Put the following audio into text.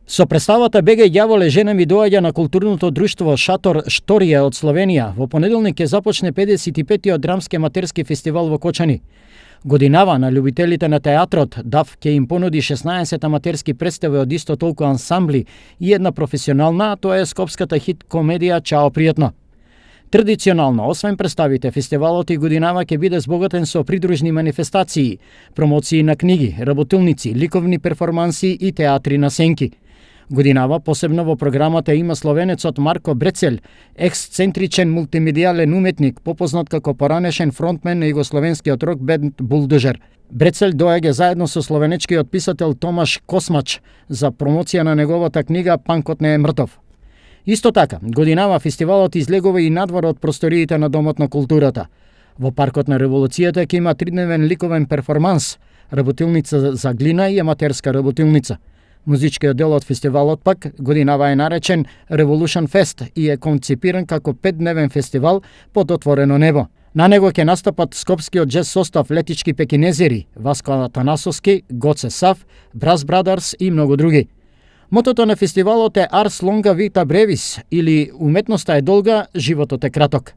Со представата БГ Ѓаволе жена ми доаѓа на културното друштво Шатор Шторија од Словенија. Во понеделник ќе започне 55-тиот драмски аматерски фестивал во Кочани. Годинава на љубителите на театрот ДАФ ќе им понуди 16 аматерски представи од исто толку ансамбли и една професионална, а тоа е скопската хит комедија Чао пријатно. Традиционално, освен представите, фестивалот и годинава ќе биде збогатен со придружни манифестации, промоции на книги, работилници, ликовни перформанси и театри на сенки. Годинава посебно во програмата има словенецот Марко Брецел, ексцентричен мултимедијален уметник, попознат како поранешен фронтмен на југословенскиот рок бенд Булдожер. Брецел доаѓа заедно со словенечкиот писател Томаш Космач за промоција на неговата книга Панкот не е мртов. Исто така, годинава фестивалот излегува и надвор од просториите на Домот на културата. Во Паркот на револуцијата ќе има 3-дневен ликовен перформанс, работилница за глина и аматерска работилница. Музичкиот дел од фестивалот пак годинава е наречен Revolution Fest и е концепиран како 5-дневен фестивал под отворено небо. На него ќе настапат скопскиот джез состав Летички пекинезери, Васко Атанасовски, Гоце Сав, Брас Брадърс и многу други. Мотото на фестивалот е Ars Longa Vita Brevis, или уметноста е долга, животот е краток.